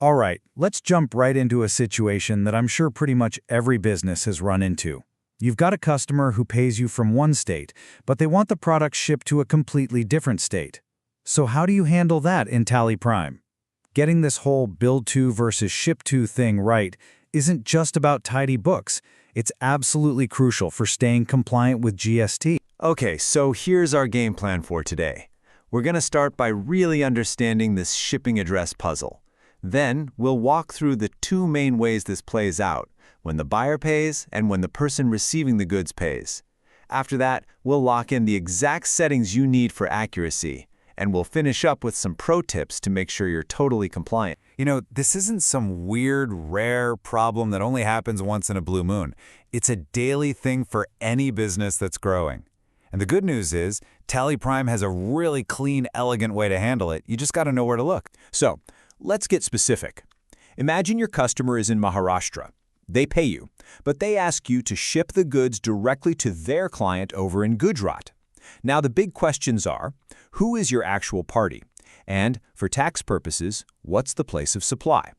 All right, let's jump right into a situation that I'm sure pretty much every business has run into. You've got a customer who pays you from one state, but they want the product shipped to a completely different state. So how do you handle that in TallyPrime? Getting this whole build to versus ship to thing right isn't just about tidy books. It's absolutely crucial for staying compliant with GST. Okay, so here's our game plan for today. We're going to start by really understanding this shipping address puzzle. Then we'll walk through the two main ways this plays out, when the buyer pays and when the person receiving the goods pays. After that, we'll lock in the exact settings you need for accuracy, and we'll finish up with some pro tips to make sure you're totally compliant. You know, this isn't some weird, rare problem that only happens once in a blue moon. It's a daily thing for any business that's growing. And the good news is, TallyPrime has a really clean, elegant way to handle it. You just got to know where to look. So, let's get specific. Imagine your customer is in Maharashtra. They pay you, but they ask you to ship the goods directly to their client over in Gujarat. Now the big questions are, who is your actual party? And, for tax purposes, what's the place of supply?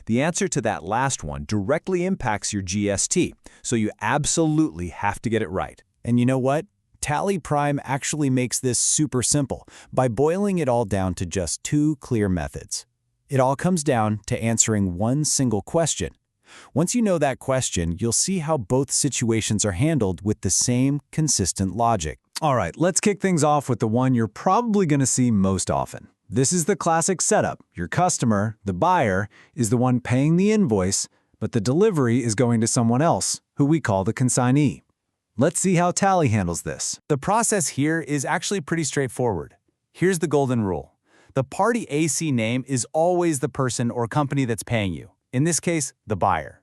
The answer to that last one directly impacts your GST, so you absolutely have to get it right. And you know what? TallyPrime actually makes this super simple by boiling it all down to just two clear methods. It all comes down to answering one single question. Once you know that question, you'll see how both situations are handled with the same consistent logic. All right, let's kick things off with the one you're probably going to see most often. This is the classic setup. Your customer, the buyer, is the one paying the invoice, but the delivery is going to someone else, who we call the consignee. Let's see how Tally handles this. The process here is actually pretty straightforward. Here's the golden rule. The party AC name is always the person or company that's paying you. In this case, the buyer.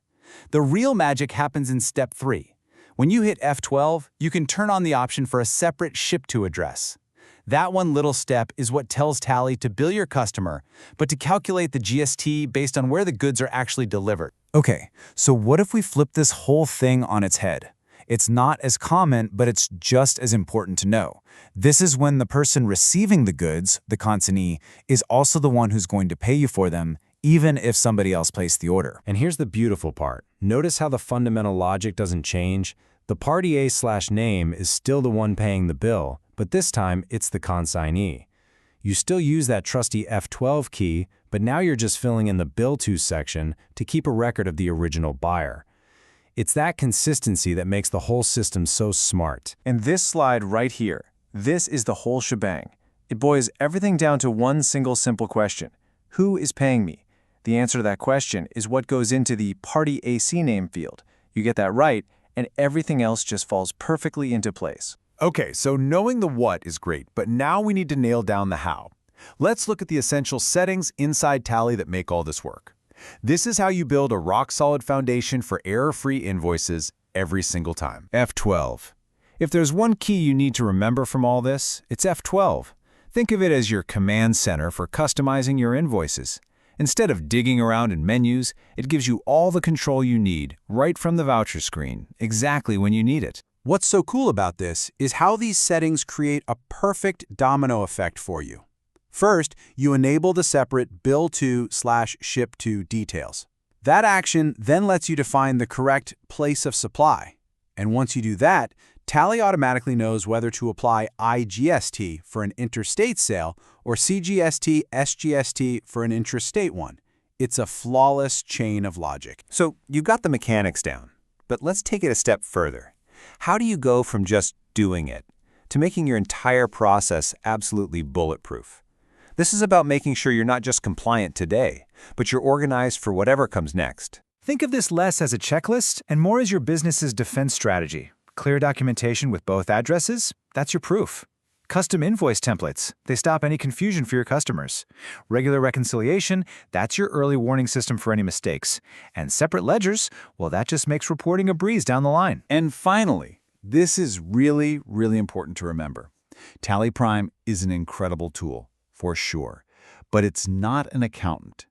The real magic happens in step 3. When you hit F12, you can turn on the option for a separate ship-to address. That one little step is what tells Tally to bill your customer, but to calculate the GST based on where the goods are actually delivered. Okay, so what if we flip this whole thing on its head? It's not as common, but it's just as important to know. This is when the person receiving the goods, the consignee, is also the one who's going to pay you for them, even if somebody else placed the order. And here's the beautiful part. Notice how the fundamental logic doesn't change. The party A/name is still the one paying the bill, but this time it's the consignee. You still use that trusty F12 key, but now you're just filling in the bill to section to keep a record of the original buyer. It's that consistency that makes the whole system so smart. And this slide right here, this is the whole shebang. It boils everything down to one single simple question. Who is paying me? The answer to that question is what goes into the party AC name field. You get that right, and everything else just falls perfectly into place. Okay, so knowing the what is great, but now we need to nail down the how. Let's look at the essential settings inside Tally that make all this work. This is how you build a rock-solid foundation for error-free invoices every single time. F12. If there's one key you need to remember from all this, it's F12. Think of it as your command center for customizing your invoices. Instead of digging around in menus, it gives you all the control you need right from the voucher screen, exactly when you need it. What's so cool about this is how these settings create a perfect domino effect for you. First, you enable the separate bill to/ship to details. That action then lets you define the correct place of supply. And once you do that, Tally automatically knows whether to apply IGST for an interstate sale or CGST, SGST for an intrastate one. It's a flawless chain of logic. So you've got the mechanics down, but let's take it a step further. How do you go from just doing it to making your entire process absolutely bulletproof? This is about making sure you're not just compliant today, but you're organized for whatever comes next. Think of this less as a checklist and more as your business's defense strategy. Clear documentation with both addresses, that's your proof. Custom invoice templates, they stop any confusion for your customers. Regular reconciliation, that's your early warning system for any mistakes. And separate ledgers, well, that just makes reporting a breeze down the line. And finally, this is really, really important to remember. TallyPrime is an incredible tool, for sure, but it's not an accountant.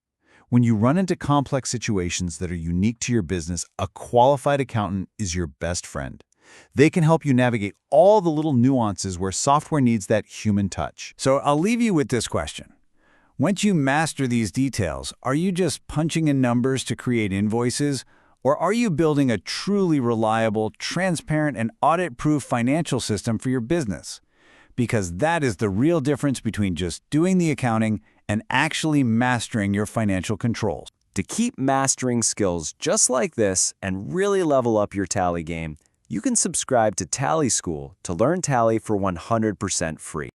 When you run into complex situations that are unique to your business, a qualified accountant is your best friend. They can help you navigate all the little nuances where software needs that human touch. So I'll leave you with this question. Once you master these details, are you just punching in numbers to create invoices? Or are you building a truly reliable, transparent, and audit-proof financial system for your business? Because that is the real difference between just doing the accounting and actually mastering your financial controls. To keep mastering skills just like this and really level up your Tally game, you can subscribe to TallySchool to learn Tally for 100% free.